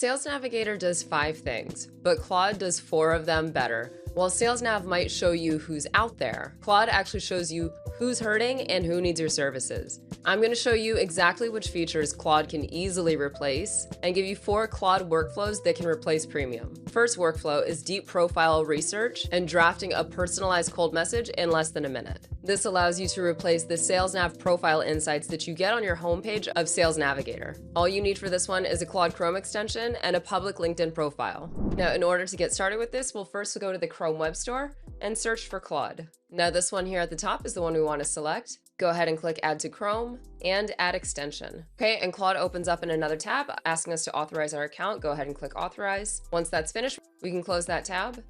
Sales Navigator does 5 things, but Claude does 4 of them better. While Sales Nav might show you who's out there, Claude actually shows you who's hurting and who needs your services. I'm going to show you exactly which features Claude can easily replace and give you 4 Claude workflows that can replace Premium. First workflow is deep profile research and drafting a personalized cold message in less than a minute. This allows you to replace the Sales Nav profile insights that you get on your homepage of Sales Navigator. All you need for this one is a Claude Chrome extension and a public LinkedIn profile. Now, in order to get started with this, we'll first go to the Chrome Web Store and search for Claude. Now, this one here at the top is the one we want to select. Go ahead and click Add to Chrome and Add Extension. Okay, and Claude opens up in another tab asking us to authorize our account. Go ahead and click Authorize. Once that's finished, we can close that tab.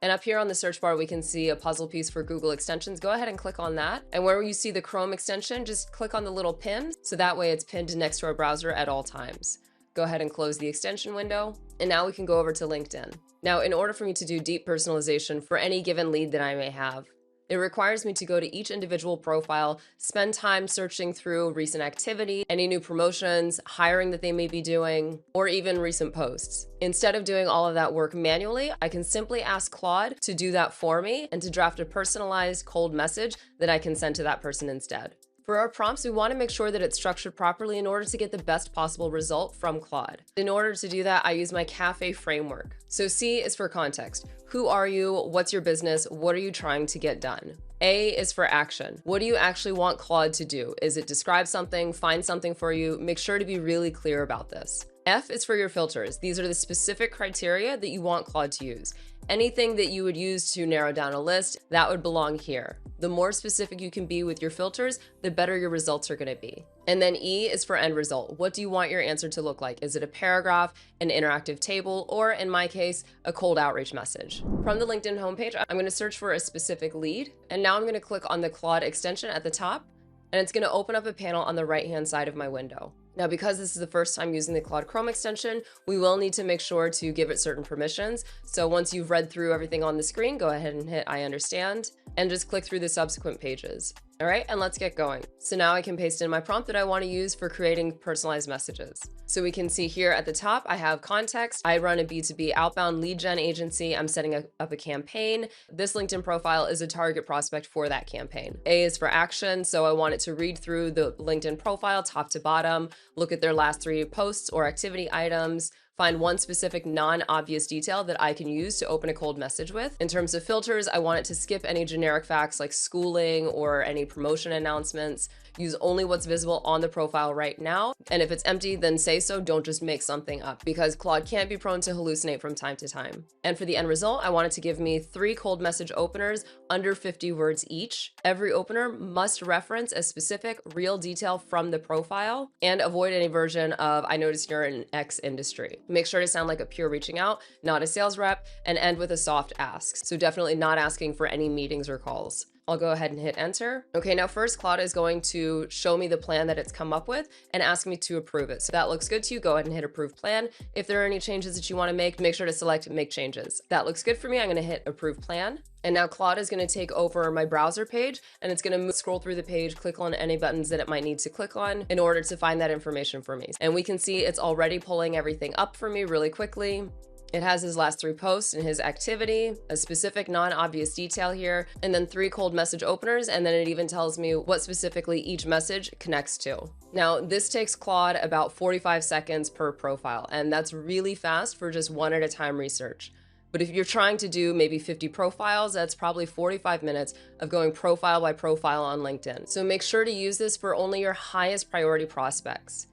And up here on the search bar, we can see a puzzle piece for Google extensions. Go ahead and click on that. And where you see the Chrome extension, just click on the little pin. So that way it's pinned next to our browser at all times. Go ahead and close the extension window. And now we can go over to LinkedIn. Now, in order for me to do deep personalization for any given lead that I may have, it requires me to go to each individual profile, spend time searching through recent activity, any new promotions, hiring that they may be doing, or even recent posts. Instead of doing all of that work manually, I can simply ask Claude to do that for me and to draft a personalized cold message that I can send to that person instead. For our prompts, we want to make sure that it's structured properly in order to get the best possible result from Claude. In order to do that, I use my CAFE framework. So C is for context. Who are you? What's your business? What are you trying to get done? A is for action. What do you actually want Claude to do? Is it describe something, find something for you? Make sure to be really clear about this. F is for your filters. These are the specific criteria that you want Claude to use. Anything that you would use to narrow down a list, that would belong here. The more specific you can be with your filters, the better your results are going to be. And then E is for end result. What do you want your answer to look like? Is it a paragraph, an interactive table, or in my case, a cold outreach message? From the LinkedIn homepage, I'm going to search for a specific lead. And now I'm going to click on the Claude extension at the top, and it's going to open up a panel on the right-hand side of my window. Now, because this is the first time using the Claude Chrome extension, we will need to make sure to give it certain permissions. So once you've read through everything on the screen, go ahead and hit I understand and just click through the subsequent pages. All right, and let's get going. So now I can paste in my prompt that I want to use for creating personalized messages. So we can see here at the top, I have context. I run a B2B outbound lead gen agency. I'm setting up a campaign. This LinkedIn profile is a target prospect for that campaign. A is for action. So I want it to read through the LinkedIn profile top to bottom, look at their last 3 posts or activity items, find one specific non-obvious detail that I can use to open a cold message with. In terms of filters, I want it to skip any generic facts like schooling or any promotion announcements. Use only what's visible on the profile right now. And if it's empty, then say so. Don't just make something up, because Claude can be prone to hallucinate from time to time. And for the end result, I want it to give me 3 cold message openers under 50 words each. Every opener must reference a specific real detail from the profile and avoid any version of I noticed you're in X industry. Make sure to sound like a pure reaching out, not a sales rep, and end with a soft ask. So definitely not asking for any meetings or calls. I'll go ahead and hit enter. Okay, now first Claude is going to show me the plan that it's come up with and ask me to approve it. So that looks good to you, go ahead and hit approve plan. If there are any changes that you want to make sure to select make changes. That looks good for me. I'm going to hit approve plan. And now Claude is going to take over my browser page, and it's going to scroll through the page, click on any buttons that it might need to click on in order to find that information for me. And we can see it's already pulling everything up for me really quickly. It has his last 3 posts and his activity, a specific non-obvious detail here, and then 3 cold message openers, and then it even tells me what specifically each message connects to. Now, this takes Claude about 45 seconds per profile, and that's really fast for just one at a time research. But if you're trying to do maybe 50 profiles, that's probably 45 minutes of going profile by profile on LinkedIn. So make sure to use this for only your highest priority prospects.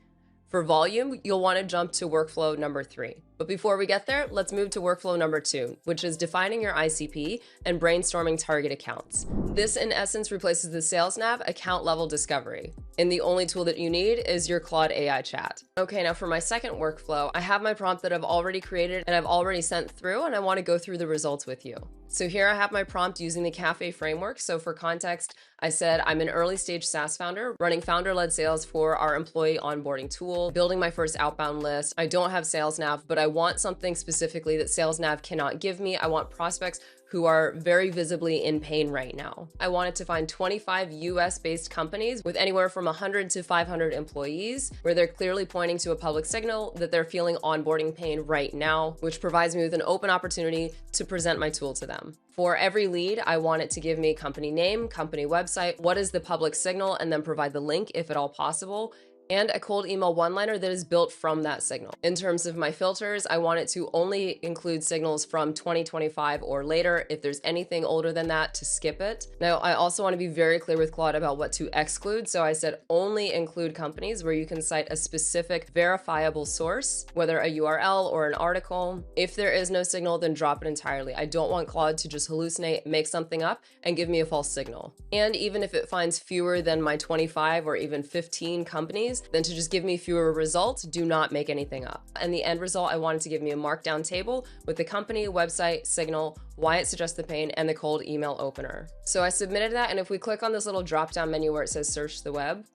For volume, you'll want to jump to workflow number 3. But before we get there, let's move to workflow number 2, which is defining your ICP and brainstorming target accounts. This, in essence, replaces the Sales Nav account level discovery. And the only tool that you need is your Claude.ai chat. Okay, now for my second workflow, I have my prompt that I've already created and I've already sent through, and I want to go through the results with you. So here I have my prompt using the CAFE framework. So for context, I said I'm an early stage SaaS founder running founder-led sales for our employee onboarding tool, building my first outbound list. I don't have Sales Nav, but I want something specifically that Sales Nav cannot give me. I want prospects who are very visibly in pain right now. I wanted to find 25 US-based companies with anywhere from 100 to 500 employees, where they're clearly pointing to a public signal that they're feeling onboarding pain right now, which provides me with an open opportunity to present my tool to them. For every lead, I want it to give me company name, company website, what is the public signal, and then provide the link if at all possible, and a cold email one-liner that is built from that signal. In terms of my filters, I want it to only include signals from 2025 or later. If there's anything older than that, to skip it. Now, I also want to be very clear with Claude about what to exclude. So I said only include companies where you can cite a specific verifiable source, whether a URL or an article. If there is no signal, then drop it entirely. I don't want Claude to just hallucinate, make something up, and give me a false signal. And even if it finds fewer than my 25 or even 15 companies, then to just give me fewer results, do not make anything up. And the end result, I wanted to give me a markdown table with the company, website, signal, why it suggests the pain, and the cold email opener. So I submitted that, and if we click on this little drop-down menu where it says search the web,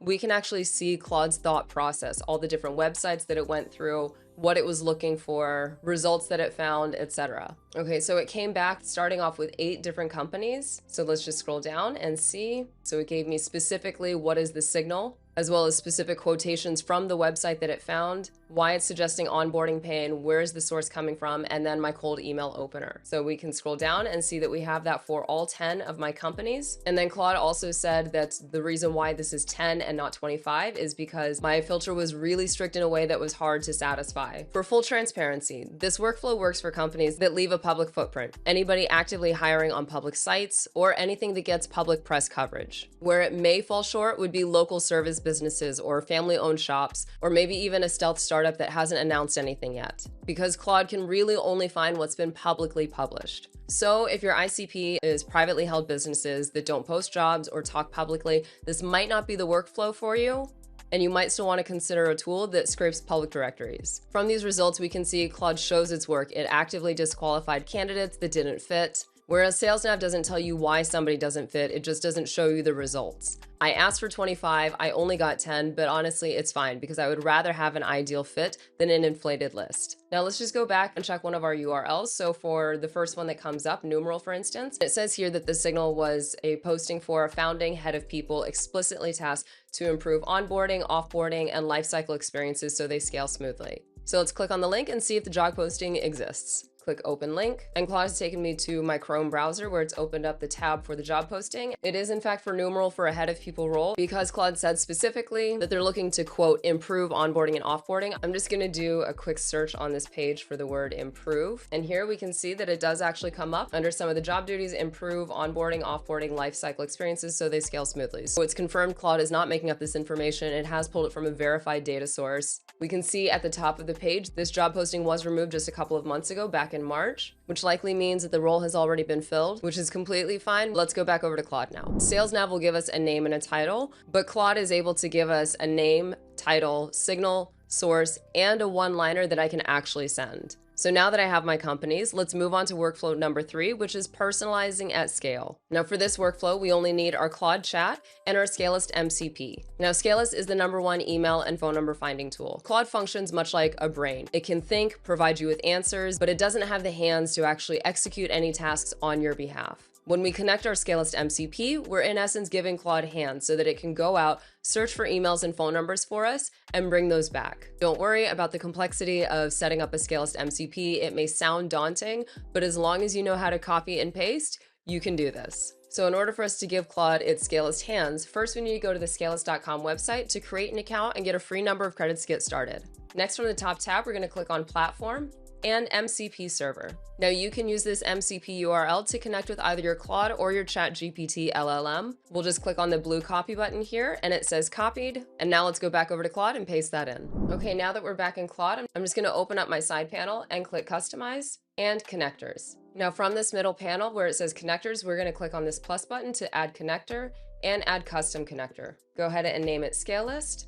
we can actually see Claude's thought process, all the different websites that it went through, what it was looking for, results that it found, etc. Okay, so it came back starting off with 8 different companies. So let's just scroll down and see. So it gave me specifically what is the signal, as well as specific quotations from the website that it found, why it's suggesting onboarding pain, where is the source coming from, and then my cold email opener. So we can scroll down and see that we have that for all 10 of my companies. And then Claude also said that the reason why this is 10 and not 25 is because my filter was really strict in a way that was hard to satisfy. For full transparency, this workflow works for companies that leave a public footprint, anybody actively hiring on public sites, or anything that gets public press coverage. Where it may fall short would be local service businesses or family-owned shops, or maybe even a stealth startup that hasn't announced anything yet, because Claude can really only find what's been publicly published. So if your ICP is privately held businesses that don't post jobs or talk publicly, this might not be the workflow for you, and you might still want to consider a tool that scrapes public directories. From these results, we can see Claude shows its work. It actively disqualified candidates that didn't fit, whereas Sales Nav doesn't tell you why somebody doesn't fit, it just doesn't show you the results. I asked for 25, I only got 10, but honestly, it's fine because I would rather have an ideal fit than an inflated list. Now let's just go back and check one of our URLs. So for the first one that comes up, numeral for instance, it says here that the signal was a posting for a founding head of people explicitly tasked to improve onboarding, offboarding, and lifecycle experiences so they scale smoothly. So let's click on the link and see if the job posting exists. Click open link, and Claude has taken me to my Chrome browser where it's opened up the tab for the job posting. It is in fact for numeral for a head of people role, because Claude said specifically that they're looking to quote improve onboarding and offboarding. I'm just going to do a quick search on this page for the word improve, and here we can see that it does actually come up under some of the job duties: improve onboarding, offboarding, lifecycle experiences so they scale smoothly. So it's confirmed Claude is not making up this information. It has pulled it from a verified data source. We can see at the top of the page this job posting was removed just a couple of months ago, back in March, which likely means that the role has already been filled, which is completely fine. Let's go back over to Claude now. Sales Nav will give us a name and a title, but Claude is able to give us a name, title, signal, source, and a one-liner that I can actually send. So now that I have my companies, let's move on to workflow number 3, which is personalizing at scale. Now for this workflow, we only need our Claude chat and our Scalelist MCP. Now Scalelist is the #1 email and phone number finding tool. Claude functions much like a brain. It can think, provide you with answers, but it doesn't have the hands to actually execute any tasks on your behalf. When we connect our Scalelist MCP, we're in essence giving Claude hands so that it can go out, search for emails and phone numbers for us, and bring those back. Don't worry about the complexity of setting up a Scalelist MCP. It may sound daunting, but as long as you know how to copy and paste, you can do this. So in order for us to give Claude its Scalelist hands, first we need to go to the Scalelist.com website to create an account and get a free number of credits to get started. Next, from the top tab, we're going to click on Platform and MCP Server. Now you can use this MCP URL to connect with either your Claude or your ChatGPT LLM. We'll just click on the blue copy button here and it says copied. And now let's go back over to Claude and paste that in. Okay, now that we're back in Claude, I'm just gonna open up my side panel and click Customize and Connectors. Now from this middle panel where it says Connectors, we're gonna click on this plus button to add connector and add custom connector. Go ahead and name it Scalelist,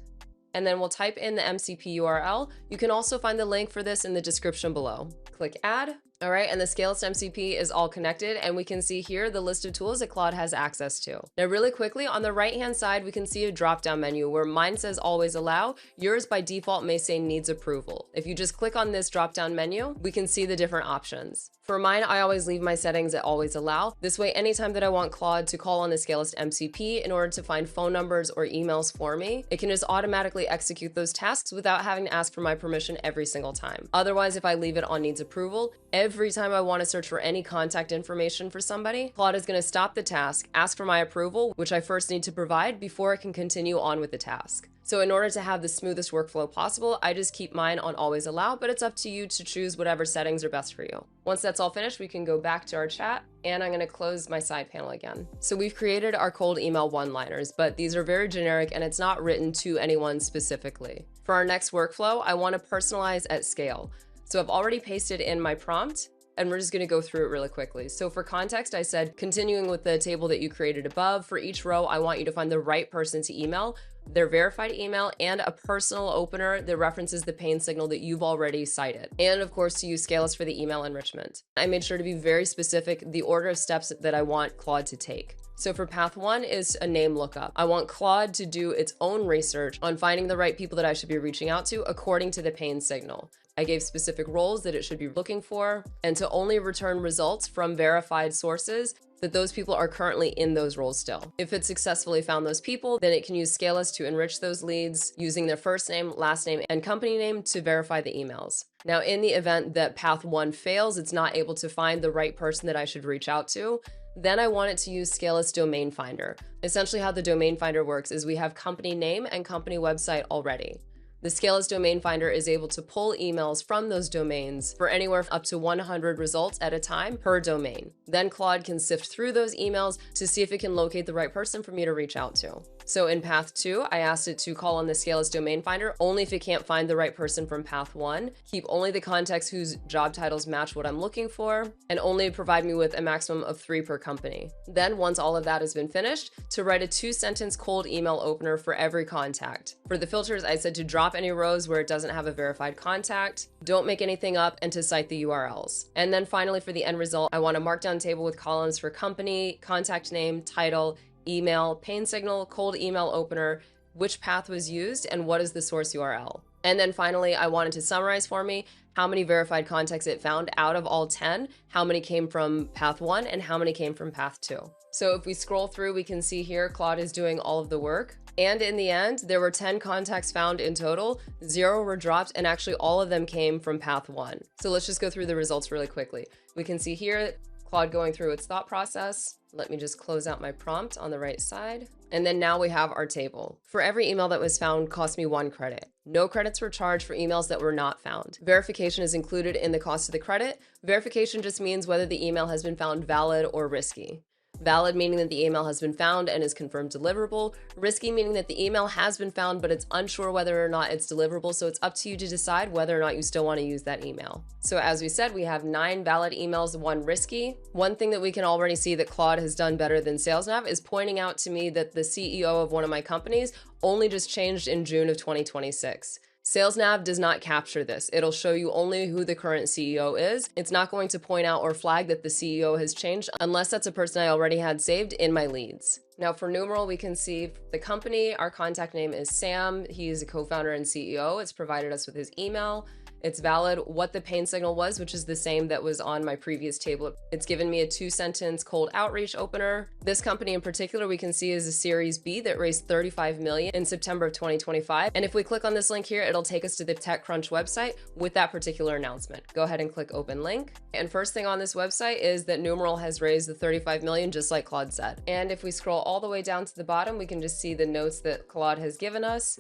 and then we'll type in the MCP URL. You can also find the link for this in the description below. Click Add, All right, and the Scalelist MCP is all connected, and we can see here the list of tools that Claude has access to. Now, really quickly, on the right-hand side, we can see a drop-down menu where mine says always allow. Yours by default may say needs approval. If you just click on this drop-down menu, we can see the different options. For mine, I always leave my settings at always allow. This way, anytime that I want Claude to call on the Scalelist MCP in order to find phone numbers or emails for me, it can just automatically execute those tasks without having to ask for my permission every single time. Otherwise, if I leave it on needs approval, every time I want to search for any contact information for somebody, Claude is going to stop the task, ask for my approval, which I first need to provide before it can continue on with the task. So in order to have the smoothest workflow possible, I just keep mine on always allow, but it's up to you to choose whatever settings are best for you. Once that's all finished, we can go back to our chat, and I'm going to close my side panel again. So we've created our cold email one-liners, but these are very generic and it's not written to anyone specifically. For our next workflow, I want to personalize at scale. So I've already pasted in my prompt, and we're just going to go through it really quickly. So for context, I said, continuing with the table that you created above, for each row, I want you to find the right person to email, their verified email, and a personal opener that references the pain signal that you've already cited. And of course, to use Scalelist for the email enrichment. I made sure to be very specific the order of steps that I want Claude to take. So for path 1 is a name lookup. I want Claude to do its own research on finding the right people that I should be reaching out to according to the pain signal. I gave specific roles that it should be looking for, and to only return results from verified sources that those people are currently in those roles still. If it successfully found those people, then it can use Scalelist to enrich those leads using their first name, last name, and company name to verify the emails. Now, in the event that path 1 fails, it's not able to find the right person that I should reach out to, then I want it to use Scalelist Domain Finder. Essentially how the Domain Finder works is we have company name and company website already. The Scalelist Domain Finder is able to pull emails from those domains for anywhere up to 100 results at a time per domain. Then Claude can sift through those emails to see if it can locate the right person for me to reach out to. So in path 2, I asked it to call on the Scalelist Domain Finder only if it can't find the right person from path 1, keep only the contacts whose job titles match what I'm looking for, and only provide me with a maximum of 3 per company. Then once all of that has been finished, to write a 2-sentence cold email opener for every contact. For the filters, I said to drop any rows where it doesn't have a verified contact, don't make anything up, and to cite the URLs. And then finally for the end result, I want a markdown table with columns for company, contact name, title, email, pain signal, cold email opener, which path was used, and what is the source URL. And then finally, I wanted to summarize for me how many verified contacts it found out of all 10, how many came from path 1, and how many came from path 2. So if we scroll through, we can see here Claude is doing all of the work. And in the end, there were 10 contacts found in total, 0 were dropped, and actually all of them came from path 1. So let's just go through the results really quickly. We can see here Claude going through its thought process. Let me just close out my prompt on the right side. And then now we have our table. For every email that was found cost me 1 credit. No credits were charged for emails that were not found. Verification is included in the cost of the credit. Verification just means whether the email has been found valid or risky. Valid meaning that the email has been found and is confirmed deliverable. Risky meaning that the email has been found but it's unsure whether or not it's deliverable, so it's up to you to decide whether or not you still want to use that email. So as we said, we have 9 valid emails, 1 risky. One thing that we can already see that Claude has done better than Sales Nav is pointing out to me that the CEO of one of my companies only just changed in June of 2026. Sales Nav does not capture this. It'll show you only who the current CEO is. It's not going to point out or flag that the CEO has changed unless that's a person I already had saved in my leads. Now for numeral, we can see the company, our contact name is Sam. He's a co-founder and CEO. It's provided us with his email. It's valid what the pain signal was, which is the same that was on my previous table. It's given me a 2-sentence cold outreach opener. This company in particular, we can see is a Series B that raised $35 million in September of 2025. And if we click on this link here, it'll take us to the TechCrunch website with that particular announcement. Go ahead and click open link. And first thing on this website is that Numeral has raised the $35 million, just like Claude said. And if we scroll all the way down to the bottom, we can just see the notes that Claude has given us.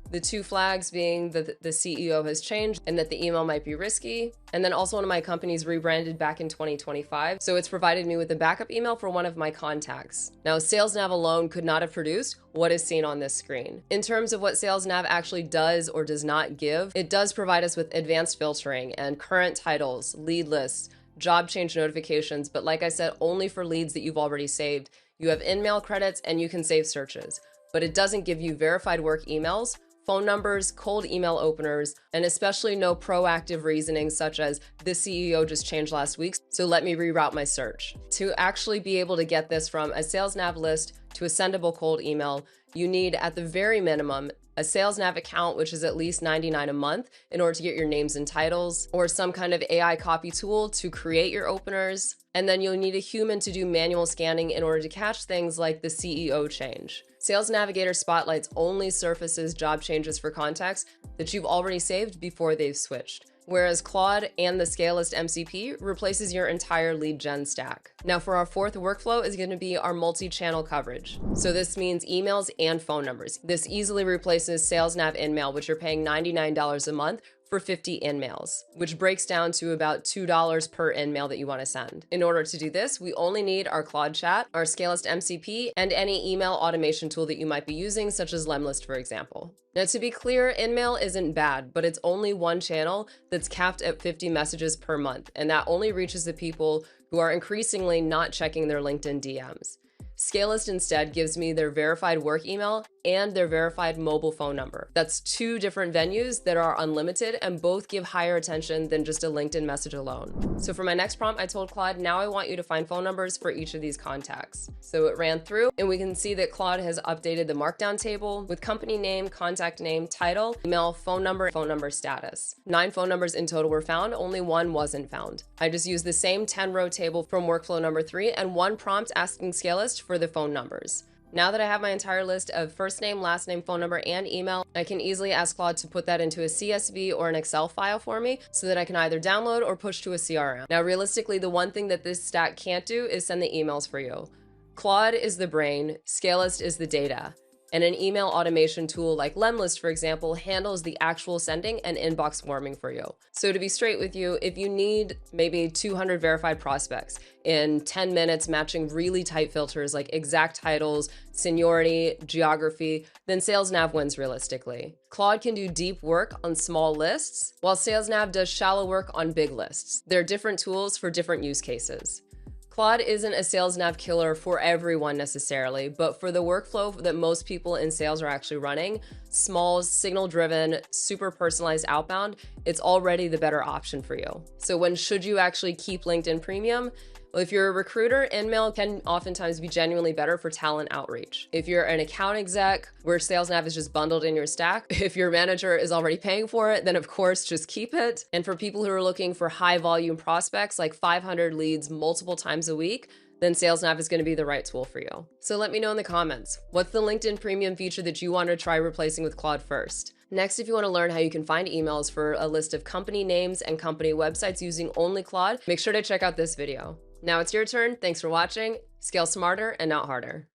The 2 flags being that the CEO has changed and that the email might be risky. And then also one of my companies rebranded back in 2025. So it's provided me with a backup email for one of my contacts. Now, Sales Nav alone could not have produced what is seen on this screen. In terms of what Sales Nav actually does or does not give, it does provide us with advanced filtering and current titles, lead lists, job change notifications. But like I said, only for leads that you've already saved. You have InMail credits and you can save searches, but it doesn't give you verified work emails phone numbers, cold email openers, and especially no proactive reasoning such as the CEO just changed last week, so let me reroute my search. To actually be able to get this from a Sales Nav list to a sendable cold email, you need at the very minimum a Sales Nav account, which is at least $99 a month in order to get your names and titles, or some kind of AI copy tool to create your openers. And then you'll need a human to do manual scanning in order to catch things like the CEO change. Sales Navigator Spotlights only surfaces job changes for contacts that you've already saved before they've switched, whereas Claude and the Scalelist MCP replaces your entire lead gen stack. Now for our fourth workflow is going to be our multi-channel coverage. So this means emails and phone numbers. This easily replaces Sales Nav InMail, which you're paying $99 a month for 50 InMails, which breaks down to about $2 per InMail that you want to send. In order to do this, we only need our Claude Chat, our Scalelist MCP, and any email automation tool that you might be using, such as Lemlist, for example. Now, to be clear, InMail isn't bad, but it's only one channel that's capped at 50 messages per month, and that only reaches the people who are increasingly not checking their LinkedIn DMs. Scalelist instead gives me their verified work email and their verified mobile phone number. That's two different venues that are unlimited and both give higher attention than just a LinkedIn message alone. So for my next prompt, I told Claude, now I want you to find phone numbers for each of these contacts. So it ran through and we can see that Claude has updated the markdown table with company name, contact name, title, email, phone number status. 9 phone numbers in total were found, only 1 wasn't found. I just used the same 10-row table from workflow number 3 and 1 prompt asking Scalelist for the phone numbers. Now that I have my entire list of first name, last name, phone number, and email, I can easily ask Claude to put that into a CSV or an Excel file for me so that I can either download or push to a CRM. Now, realistically, the one thing that this stack can't do is send the emails for you. Claude is the brain, Scalelist is the data. And an email automation tool like Lemlist, for example, handles the actual sending and inbox warming for you. So to be straight with you, if you need maybe 200 verified prospects in 10 minutes matching really tight filters like exact titles, seniority, geography, then Sales Nav wins realistically. Claude can do deep work on small lists, while Sales Nav does shallow work on big lists. They're different tools for different use cases. Claude isn't a Sales Nav killer for everyone necessarily, but for the workflow that most people in sales are actually running, small, signal-driven, super personalized outbound, it's already the better option for you. So when should you actually keep LinkedIn Premium? Well, if you're a recruiter, InMail can oftentimes be genuinely better for talent outreach. If you're an account exec where Sales Nav is just bundled in your stack, if your manager is already paying for it, then of course just keep it. And for people who are looking for high volume prospects, like 500 leads multiple times a week, then Sales Nav is going to be the right tool for you. So let me know in the comments, what's the LinkedIn Premium feature that you want to try replacing with Claude first? Next, if you want to learn how you can find emails for a list of company names and company websites using only Claude, make sure to check out this video. Now it's your turn. Thanks for watching. Scale smarter and not harder.